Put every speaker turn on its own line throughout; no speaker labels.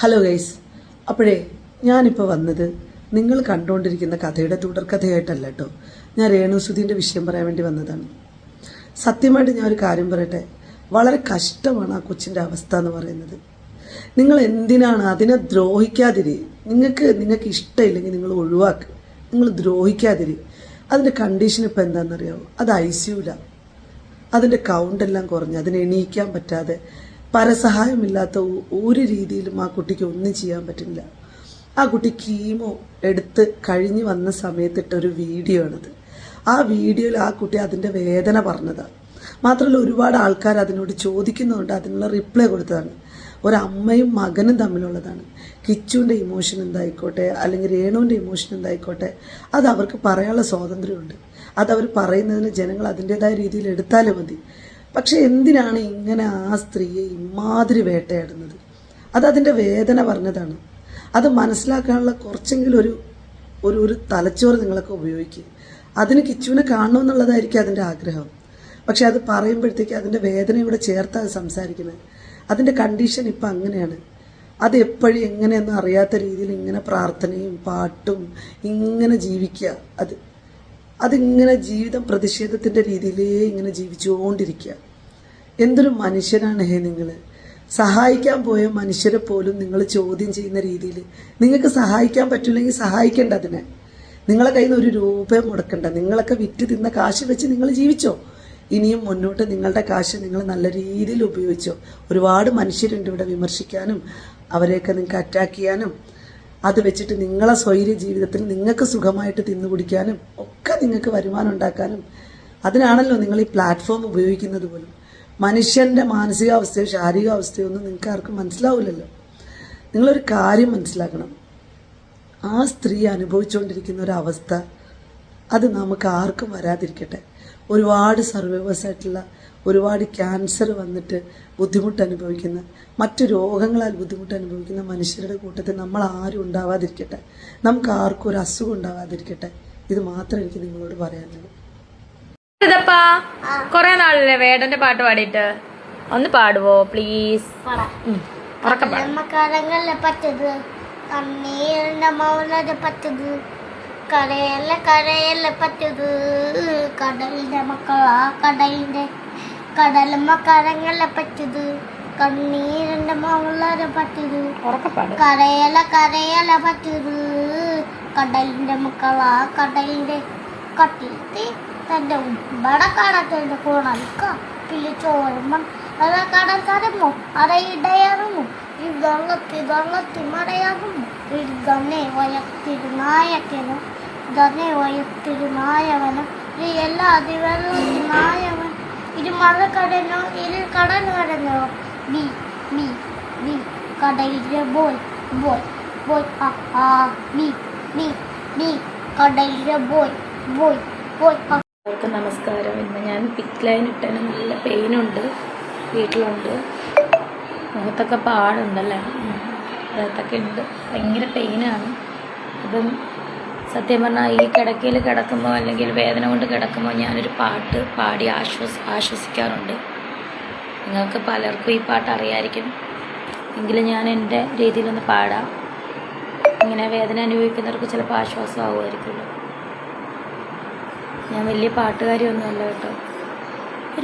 Hello guys, അപ്പോഴേ ഞാനിപ്പോൾ വന്നത് നിങ്ങൾ കണ്ടുകൊണ്ടിരിക്കുന്ന കഥയുടെ തുടർക്കഥയായിട്ടല്ല കേട്ടോ. ഞാൻ രേണുസുധീൻ്റെ വിഷയം പറയാൻ വേണ്ടി വന്നതാണ്. സത്യമായിട്ട് ഞാൻ ഒരു കാര്യം പറയട്ടെ, വളരെ കഷ്ടമാണ് ആ കൊച്ചിൻ്റെ അവസ്ഥ എന്ന് പറയുന്നത്. നിങ്ങൾ എന്തിനാണ് അതിനെ ദ്രോഹിക്കാതിരി. നിങ്ങൾക്ക് ഇഷ്ടമില്ലെങ്കിൽ നിങ്ങൾ ഒഴിവാക്കുക, നിങ്ങൾ ദ്രോഹിക്കാതിരി. അതിൻ്റെ കണ്ടീഷൻ ഇപ്പോൾ എന്താണെന്നറിയാമോ? അത് ICUല. അതിൻ്റെ കൗണ്ടെല്ലാം കുറഞ്ഞ് അതിനെ എണീക്കാൻ പറ്റാതെ പരസഹായമില്ലാത്ത ഒരു രീതിയിലും ആ കുട്ടിക്ക് ഒന്നും ചെയ്യാൻ പറ്റില്ല. ആ കുട്ടി കീമോ എടുത്ത് കഴിഞ്ഞ് വന്ന സമയത്തിട്ടൊരു വീഡിയോ ആണത്. ആ വീഡിയോയിൽ ആ കുട്ടി അതിൻ്റെ വേദന പറഞ്ഞതാണ്. മാത്രമല്ല ഒരുപാട് ആൾക്കാർ അതിനോട് ചോദിക്കുന്നുണ്ട്, അതിനുള്ള റിപ്ലൈ കൊടുത്തതാണ്. ഒരമ്മയും മകനും തമ്മിലുള്ളതാണ്. കിച്ചുവിൻ്റെ ഇമോഷൻ എന്തായിക്കോട്ടെ, അല്ലെങ്കിൽ രേണുവിൻ്റെ ഇമോഷൻ എന്തായിക്കോട്ടെ, അത് അവർക്ക് പറയാനുള്ള സ്വാതന്ത്ര്യമുണ്ട്. അതവർ പറയുന്നതിന് ജനങ്ങൾ അതിൻ്റെതായ രീതിയിൽ എടുത്താലും മതി. പക്ഷെ എന്തിനാണ് ഇങ്ങനെ ആ സ്ത്രീയെ ഇമാതിരി വേട്ടയാടുന്നത്? അതതിൻ്റെ വേദന പറഞ്ഞതാണ്. അത് മനസ്സിലാക്കാനുള്ള കുറച്ചെങ്കിലും ഒരു തലച്ചോറ് നിങ്ങളൊക്കെ ഉപയോഗിക്കുക. അതിന് കിച്ചുവിനെ കാണണമെന്നുള്ളതായിരിക്കും അതിൻ്റെ ആഗ്രഹം. പക്ഷെ അത് പറയുമ്പോഴത്തേക്ക് അതിൻ്റെ വേദനയോടെ ചേർത്താണ് സംസാരിക്കുന്നത്. അതിൻ്റെ കണ്ടീഷൻ ഇപ്പം അങ്ങനെയാണ്. അത് എപ്പോഴും എങ്ങനെയൊന്നും അറിയാത്ത രീതിയിൽ ഇങ്ങനെ പ്രാർത്ഥനയും പാട്ടും ഇങ്ങനെ ജീവിക്കുക. അതിങ്ങനെ ജീവിതം പ്രതിഷേധത്തിൻ്റെ രീതിയിലേ ഇങ്ങനെ ജീവിച്ചുകൊണ്ടിരിക്കുക. എന്തൊരു മനുഷ്യനാണ് നിങ്ങൾ! സഹായിക്കാൻ പോയ മനുഷ്യരെ പോലും നിങ്ങൾ ചോദ്യം ചെയ്യുന്ന രീതിയിൽ. നിങ്ങൾക്ക് സഹായിക്കാൻ പറ്റില്ലെങ്കിൽ സഹായിക്കേണ്ട. അതിനെ നിങ്ങളെ കയ്യിൽ നിന്ന് ₹1 മുടക്കണ്ട. നിങ്ങളൊക്കെ വിറ്റ് തിന്ന കാശ് വെച്ച് നിങ്ങൾ ജീവിച്ചോ. ഇനിയും മുന്നോട്ട് നിങ്ങളുടെ കാശ് നിങ്ങൾ നല്ല രീതിയിൽ ഉപയോഗിച്ചോ. ഒരുപാട് മനുഷ്യരുണ്ട് ഇവിടെ വിമർശിക്കാനും അവരെയൊക്കെ നിങ്ങൾക്ക് അറ്റാക്ക് ചെയ്യാനും. അത് വെച്ചിട്ട് നിങ്ങളെ സ്വൈര്യ ജീവിതത്തിൽ നിങ്ങൾക്ക് സുഖമായിട്ട് തിന്നുകുടിക്കാനും ഒക്കെ നിങ്ങൾക്ക് വരുമാനം ഉണ്ടാക്കാനും അതിനാണല്ലോ നിങ്ങൾ ഈ പ്ലാറ്റ്ഫോം ഉപയോഗിക്കുന്നത് പോലും. മനുഷ്യൻ്റെ മാനസികാവസ്ഥയോ ശാരീരികാവസ്ഥയോ ഒന്നും നിങ്ങൾക്ക് ആർക്കും മനസ്സിലാവില്ലല്ലോ. നിങ്ങളൊരു കാര്യം മനസ്സിലാക്കണം, ആ സ്ത്രീ അനുഭവിച്ചുകൊണ്ടിരിക്കുന്ന ഒരവസ്ഥ അത് നമുക്ക് ആർക്കും വരാതിരിക്കട്ടെ. ഒരുപാട് സർവൈവേഴ്സായിട്ടുള്ള, ഒരുപാട് ക്യാൻസർ വന്നിട്ട് ബുദ്ധിമുട്ട് അനുഭവിക്കുന്ന, മറ്റു രോഗങ്ങളാൽ ബുദ്ധിമുട്ട് അനുഭവിക്കുന്ന മനുഷ്യരുടെ കൂട്ടത്തിൽ നമ്മൾ ആരും ഉണ്ടാവാതിരിക്കട്ടെ. നമുക്ക് ആർക്കും ഒരു അസുഖം ഉണ്ടാവാതിരിക്കട്ടെ. ഇത് മാത്രമേ എനിക്ക് നിങ്ങളോട് പറയാനുള്ളൂ.
കൊറേ നാളല്ലേ വേടന്റെ പാട്ട് പാടിയിട്ട്, ഒന്ന് പാടുവോ പ്ലീസ്?
കരയല്ല കരയല്ല പറ്റത് കടലിന്റെ മക്കളാ കടലിന്റെ കടലമ്മ കരങ്ങല്ല പറ്റത് കണ്ണീരിന്റെ മകളെ പറ്റത് കരയല കരയല പറ്റത് കടലിന്റെ മക്കളാ കടലിന്റെ കട്ടിലത്തി തന്റെ ഉമ്പടക്കാടത്തിന്റെ കോണൽക്ക പിളിച്ചോരുമ്പം അത കടൽ കരമോ അത ഇടയറുമോ ഈ വെള്ളത്തി മടയാകുമോ ഇതന്നെ വയത്തിരുനായക്കനോ ഇതന്നെ വയത്തിരുനായവനോ ഈ എല്ലാ അതിവെള്ളത്തിനായവൻ ഇത് മഴക്കടനോ ഇതിൽ കടൽ കടനോ ബി ബി ബി കടലിലെ ബോയ് ബോയ് ബോയ് ആ ബി ബി ബി കടലിലെ ബോയ് ബോയ് ബോയ്.
എല്ലാവർക്കും നമസ്കാരം. ഇന്ന് ഞാൻ പിക്ക് ലൈൻ ഇട്ടതിന് നല്ല പെയിനുണ്ട്, വീട്ടിലുണ്ട്. മുഖത്തൊക്കെ പാടുണ്ടല്ലേ, അതൊക്കെ ഉണ്ട്. ഭയങ്കര പെയിനാണ്. അതും സത്യം പറഞ്ഞാൽ ഈ കിടക്കയിൽ കിടക്കുമ്പോൾ അല്ലെങ്കിൽ വേദന കൊണ്ട് കിടക്കുമ്പോൾ ഞാനൊരു പാട്ട് പാടി ആശ്വസിക്കാറുണ്ട്. നിങ്ങൾക്ക് പലർക്കും ഈ പാട്ട് അറിയാമായിരിക്കും, എങ്കിലും ഞാൻ എൻ്റെ രീതിയിലൊന്ന് പാടാം. ഇങ്ങനെ വേദന അനുഭവിക്കുന്നവർക്ക് ചിലപ്പോൾ ആശ്വാസമാകുമായിരിക്കുമല്ലോ. ഞാൻ വലിയ പാട്ടുകാരിയൊന്നുമല്ല കേട്ടോ.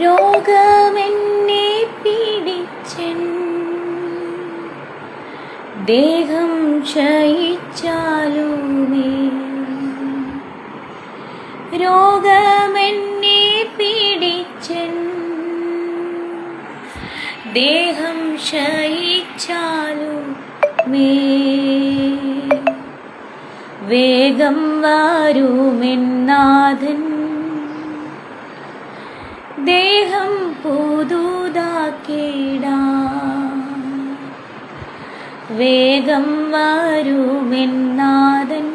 രോഗമെന്നെ പീഡിച്ചൻ ദേഹം ക്ഷയിച്ചാലുമേ, രോഗമെന്നെ പീഡിച്ചൻ ദേഹം ക്ഷയിച്ചാലുമേ, വേഗം വരുമെന്നാഥൻ ദേഹം പുതുതാക്കിടാം, വേഗം വരുമെന്നാഥൻ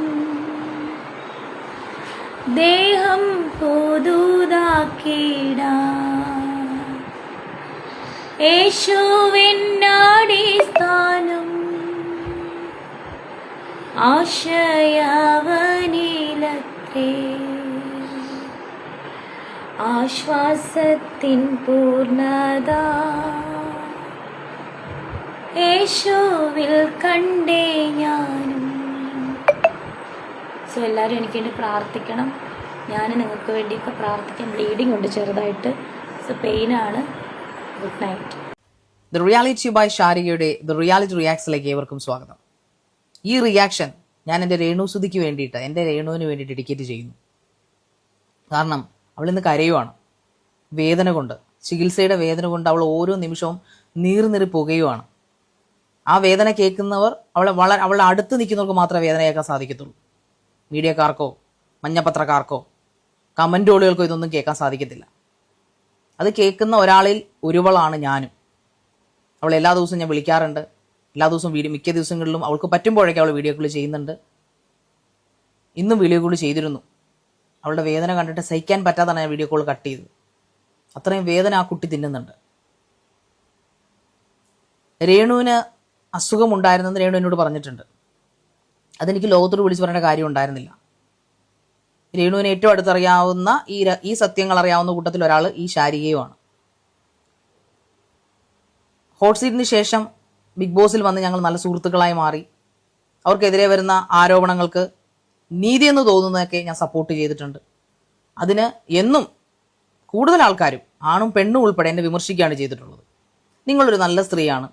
ദേഹം പുതുതാക്കിടാം. യേശുവിനടിസ്ഥാനം ആശയവനിലത്രേ, ആശ്വാസത്തിൻ പൂർണ്ണത യേശുവിൽ കണ്ടേ ഞാനും. സോ എല്ലാവരും എനിക്ക് വേണ്ടി പ്രാർത്ഥിക്കണം. ഞാൻ നിങ്ങൾക്ക് വേണ്ടിയൊക്കെ പ്രാർത്ഥിക്കാം. ബ്ലീഡിങ് ഉണ്ട് ചെറുതായിട്ട്. സോ പെയിനാണ്. Good night.
The reality by ഷാരികയുടെ ദ റിയാലിറ്റി റിയാക്സിലേക്ക് ഏവർക്കും സ്വാഗതം. ഈ റിയാക്ഷൻ ഞാൻ എൻ്റെ രേണുസുതിക്ക് വേണ്ടിയിട്ട്, എൻ്റെ രേണുവിന് വേണ്ടി ഡെഡിക്കേറ്റ് ചെയ്യുന്നു. കാരണം അവളിന്ന് കരയുവാണ്, വേദന കൊണ്ട്, ചികിത്സയുടെ വേദന കൊണ്ട് അവൾ ഓരോ നിമിഷവും നീറി പുകയുവാണ്. ആ വേദന കേൾക്കുന്നവർ അവളെ അടുത്ത് നിൽക്കുന്നവർക്ക് മാത്രമേ വേദന കേൾക്കാൻ സാധിക്കത്തുള്ളൂ. മീഡിയക്കാർക്കോ മഞ്ഞപത്രക്കാർക്കോ കമൻറ്റോളുകൾക്കോ ഇതൊന്നും കേൾക്കാൻ സാധിക്കത്തില്ല. അത് കേൾക്കുന്ന ഒരാളിൽ ഒരുവളാണ് ഞാനും. അവൾ എല്ലാ ദിവസവും ഞാൻ വിളിക്കാറുണ്ട്. എല്ലാ ദിവസവും മിക്ക ദിവസങ്ങളിലും അവൾക്ക് പറ്റുമ്പോഴേക്കും അവൾ വീഡിയോ കോൾ ചെയ്യുന്നുണ്ട്. ഇന്നും വീഡിയോ കോൾ ചെയ്തിരുന്നു. അവളുടെ വേദന കണ്ടിട്ട് സഹിക്കാൻ പറ്റാതാണ് ഞാൻ വീഡിയോ കോൾ കട്ട് ചെയ്തത്. അത്രയും വേദന ആ കുട്ടി തിന്നുന്നുണ്ട്. രേണുവിന് അസുഖമുണ്ടായിരുന്നെന്ന് രേണു എന്നോട് പറഞ്ഞിട്ടുണ്ട്. അതെനിക്ക് ലോകത്തോട് വിളിച്ചു പറയേണ്ട കാര്യം ഉണ്ടായിരുന്നില്ല. രേണുവിന് ഏറ്റവും അടുത്തറിയാവുന്ന ഈ സത്യങ്ങൾ അറിയാവുന്ന കൂട്ടത്തിൽ ഒരാൾ ഈ ശാരികയുമാണ്. ഹോട്ട് സീറ്റിന് ശേഷം ബിഗ് ബോസിൽ വന്ന് ഞങ്ങൾ നല്ല സുഹൃത്തുക്കളായി മാറി. അവർക്കെതിരെ വരുന്ന ആരോപണങ്ങൾക്ക് നീതിയെന്ന് തോന്നുന്നതൊക്കെ ഞാൻ സപ്പോർട്ട് ചെയ്തിട്ടുണ്ട്. അതിന് എന്നും കൂടുതൽ ആൾക്കാരും ആണും പെണ്ണും ഉൾപ്പെടെ എന്നെ വിമർശിക്കുകയാണ് ചെയ്തിട്ടുള്ളത്. നിങ്ങളൊരു നല്ല സ്ത്രീയാണ്,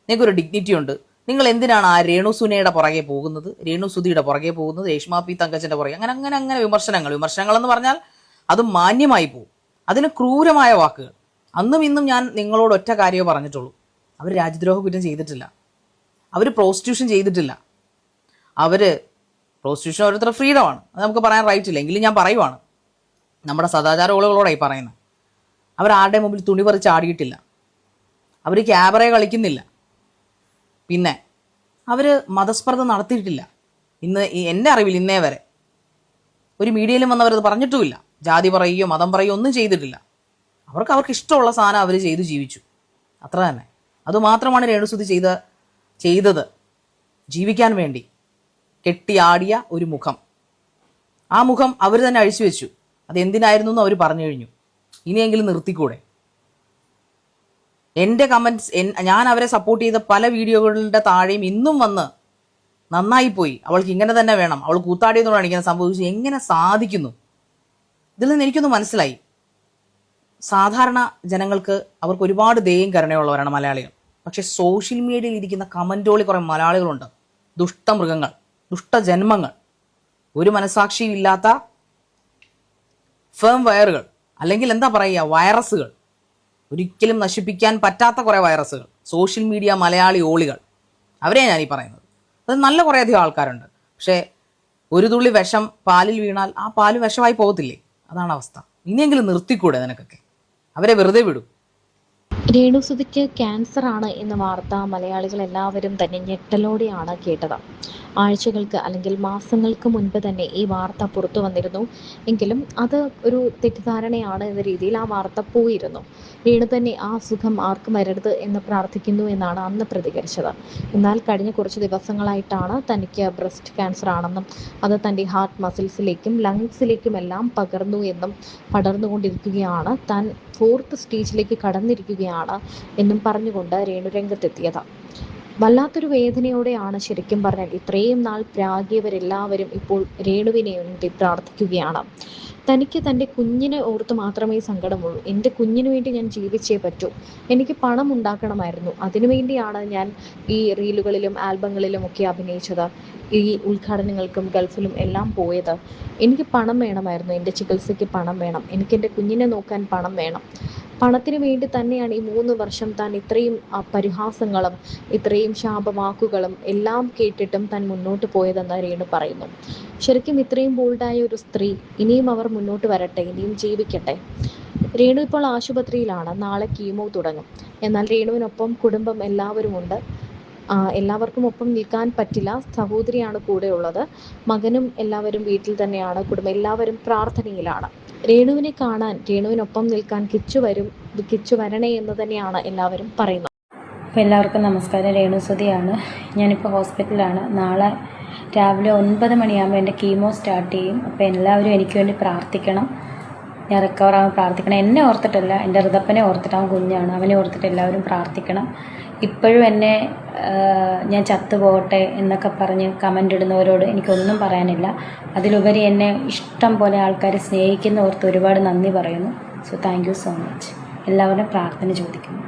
നിങ്ങൾക്കൊരു ഡിഗ്നിറ്റി ഉണ്ട്, നിങ്ങൾ എന്തിനാണ് ആ രേണുസുനയുടെ പുറകെ പോകുന്നത്, രേണുസുതിയുടെ പുറകെ പോകുന്നത്, രേഷ്മ പി തങ്കച്ചൻ്റെ പുറകെ, അങ്ങനെ വിമർശനങ്ങൾ എന്ന് പറഞ്ഞാൽ അത് മാന്യമായി പോകും. അതിന് ക്രൂരമായ വാക്കുകൾ. അന്നും ഇന്നും ഞാൻ നിങ്ങളോട് ഒറ്റ കാര്യമേ പറഞ്ഞിട്ടുള്ളൂ. അവർ രാജ്യദ്രോഹ കുറ്റം ചെയ്തിട്ടില്ല, അവർ പ്രോസ്റ്റിറ്റ്യൂഷൻ ചെയ്തിട്ടില്ല. പ്രോസ്റ്റിറ്റ്യൂഷൻ ഓരോരുത്തരുടെ ഫ്രീഡമാണ്, അത് നമുക്ക് പറയാൻ റൈറ്റ് ഇല്ല. എങ്കിലും ഞാൻ പറയുവാണ്, നമ്മുടെ സദാചാര ഓളുകളോടായി പറയുന്നത്. അവർ ആരുടെ മുമ്പിൽ തുണി പറിച്ച് ആടിയിട്ടില്ല, അവർ ക്യാബറ കളിക്കുന്നില്ല, പിന്നെ അവർ മതസ്പർദ്ധ നടത്തിയിട്ടില്ല. എൻ്റെ അറിവിൽ ഇന്നേ വരെ ഒരു മീഡിയയിലും വന്നവരത് പറഞ്ഞിട്ടുമില്ല. ജാതി പറയുകയോ മതം പറയുകയോ ഒന്നും ചെയ്തിട്ടില്ല. അവർക്ക് ഇഷ്ടമുള്ള സാധനം അവർ ചെയ്തു ജീവിച്ചു, അത്ര തന്നെ. അതുമാത്രമാണ് രേണുസുതി ചെയ്തത്. ജീവിക്കാൻ വേണ്ടി കെട്ടിയാടിയ ഒരു മുഖം, ആ മുഖം അവർ തന്നെ അഴിച്ചു വെച്ചു. അതെന്തിനായിരുന്നു എന്ന് അവർ പറഞ്ഞു കഴിഞ്ഞു. ഇനിയെങ്കിലും നിർത്തിക്കൂടെ? എൻ്റെ കമൻറ്റ്സ്, ഞാൻ അവരെ സപ്പോർട്ട് ചെയ്ത പല വീഡിയോകളുടെ താഴെയും ഇന്നും വന്ന് നന്നായിപ്പോയി, അവൾക്ക് ഇങ്ങനെ തന്നെ വേണം, അവൾ കൂത്താടിയതുകൊണ്ടാണ് ഇങ്ങനെ സംഭവിച്ചത്, എങ്ങനെ സാധിക്കുന്നു? ഇതിൽ നിന്ന് എനിക്കൊന്ന് മനസ്സിലായി, സാധാരണ ജനങ്ങൾക്ക് അവർക്ക് ഒരുപാട് ദയയും കരുണയുള്ളവരാണ് മലയാളികൾ. പക്ഷെ സോഷ്യൽ മീഡിയയിൽ ഇരിക്കുന്ന കമൻറ്റോളി കുറേ മലയാളികളുണ്ട്, ദുഷ്ടമൃഗങ്ങൾ, ദുഷ്ടജന്മങ്ങൾ, ഒരു മനസാക്ഷിയും ഇല്ലാത്ത ഫേം വയറുകൾ, അല്ലെങ്കിൽ എന്താ പറയുക, വൈറസുകൾ, ഒരിക്കലും നശിപ്പിക്കാൻ പറ്റാത്ത കുറേ വൈറസുകൾ, സോഷ്യൽ മീഡിയ മലയാളി ഓളികൾ, അവരെ ഞാനീ പറയുന്നത്. അത് നല്ല കുറേയധികം ആൾക്കാരുണ്ട്. പക്ഷേ ഒരു തുള്ളി വിഷം പാലിൽ വീണാൽ ആ പാല് വിഷമായി പോകത്തില്ലേ? അതാണ് അവസ്ഥ. ഇനിയെങ്കിലും നിർത്തിക്കൂടെ നിനക്കൊക്കെ? അവരെ വെറുതെ വിടും.
രേണുസുതിക്ക് ക്യാൻസർ ആണ് എന്ന വാർത്ത മലയാളികൾ എല്ലാവരും തന്നെ ഞെട്ടലോടെയാണ് കേട്ടത്. ആഴ്ചകൾക്ക് അല്ലെങ്കിൽ മാസങ്ങൾക്ക് മുൻപ് തന്നെ ഈ വാർത്ത പുറത്തു വന്നിരുന്നു. എങ്കിലും അത് ഒരു തെറ്റിദ്ധാരണയാണ് എന്ന രീതിയിൽ ആ വാർത്ത പോയിരുന്നു. രേണു തന്നെ ആ സുഖം ആർക്കും വരരുത് എന്ന് പ്രാർത്ഥിക്കുന്നു എന്നാണ് അന്ന് പ്രതികരിച്ചത്. എന്നാൽ കഴിഞ്ഞ കുറച്ച് ദിവസങ്ങളായിട്ടാണ് തനിക്ക് ബ്രസ്റ്റ് ക്യാൻസർ ആണെന്നും അത് തൻ്റെ ഹാർട്ട് മസിൽസിലേക്കും ലങ്സിലേക്കുമെല്ലാം പകർന്നു എന്നും പടർന്നുകൊണ്ടിരിക്കുകയാണ്, താൻ 4th സ്റ്റേജിലേക്ക് കടന്നിരിക്കുകയാണ് എന്നും പറഞ്ഞുകൊണ്ട് രേണു രംഗത്തെത്തിയത്. വല്ലാത്തൊരു വേദനയോടെയാണ് ശരിക്കും പറഞ്ഞാൽ ഇത്രയും നാൾ പ്രാഗിയവരെല്ലാവരും ഇപ്പോൾ രേണുവിനെ വേണ്ടി പ്രാർത്ഥിക്കുകയാണ്. തനിക്ക് തൻ്റെ കുഞ്ഞിനെ ഓർത്ത് മാത്രമേ സങ്കടമുള്ളൂ. എൻ്റെ കുഞ്ഞിന് വേണ്ടി ഞാൻ ജീവിച്ചേ പറ്റൂ. എനിക്ക് പണം ഉണ്ടാക്കണമായിരുന്നു. അതിനുവേണ്ടിയാണ് ഞാൻ ഈ റീലുകളിലും ആൽബങ്ങളിലും ഒക്കെ അഭിനയിച്ചത്, ഈ ഉദ്ഘാടനങ്ങൾക്കും ഗൾഫിലും എല്ലാം പോയത്. എനിക്ക് പണം വേണമായിരുന്നു, എൻ്റെ ചികിത്സയ്ക്ക് പണം വേണം, എനിക്കെൻ്റെ കുഞ്ഞിനെ നോക്കാൻ പണം വേണം. പണത്തിന് വേണ്ടി തന്നെയാണ് ഈ 3 വർഷം താൻ ഇത്രയും പരിഹാസങ്ങളും ഇത്രയും ശാപവാക്കുകളും എല്ലാം കേട്ടിട്ടും താൻ മുന്നോട്ട് പോയതെന്ന് രേണു പറയുന്നു. ശരിക്കും ഇത്രയും ബോൾഡായ ഒരു സ്ത്രീ, ഇനിയും അവർ മുന്നോട്ട് വരട്ടെ, ഇനിയും ജീവിക്കട്ടെ. രേണു ഇപ്പോൾ ആശുപത്രിയിലാണ്, നാളെ കീമോ തുടങ്ങും. എന്നാൽ രേണുവിനൊപ്പം കുടുംബം എല്ലാവരും ഉണ്ട്. എല്ലാവർക്കും ഒപ്പം നിൽക്കാൻ പറ്റില്ല, സഹോദരിയാണ് കൂടെ ഉള്ളത്, മകനും എല്ലാവരും വീട്ടിൽ തന്നെയാണ്, കുടുംബം എല്ലാവരും പ്രാർത്ഥനയിലാണ്. രേണുവിനെ കാണാൻ, രേണുവിനൊപ്പം നിൽക്കാൻ കിച്ചു വരണേ എന്ന് തന്നെയാണ് എല്ലാവരും പറയുന്നത്.
അപ്പോൾ എല്ലാവർക്കും നമസ്കാരം. രേണുസുതിയാണ്. ഞാനിപ്പോൾ ഹോസ്പിറ്റലിലാണ്. നാളെ രാവിലെ 9 മണിയാകുമ്പോൾ എൻ്റെ കീമോ സ്റ്റാർട്ട് ചെയ്യും. അപ്പോൾ എല്ലാവരും എനിക്ക് വേണ്ടി പ്രാർത്ഥിക്കണം, ഞാൻ റിക്കവർ ആവാൻ പ്രാർത്ഥിക്കണം. എന്നെ ഓർത്തിട്ടല്ല, എൻ്റെ ഋതപ്പനെ ഓർത്തിട്ട്, അവൻ കുഞ്ഞാണ്, അവനെ ഓർത്തിട്ട് എല്ലാവരും പ്രാർത്ഥിക്കണം. ഇപ്പോഴും എന്നെ ഞാൻ ചത്തുപോകട്ടെ എന്നൊക്കെ പറഞ്ഞ് കമൻ്റ് ഇടുന്നവരോട് എനിക്കൊന്നും പറയാനില്ല. അതിലുപരി എന്നെ ഇഷ്ടം പോലെ ആൾക്കാർ സ്നേഹിക്കുന്ന ഓർത്ത് ഒരുപാട് നന്ദി പറയുന്നു. So thank you so much. എല്ലാവരും പ്രാർത്ഥന ചോദിക്കുന്നു.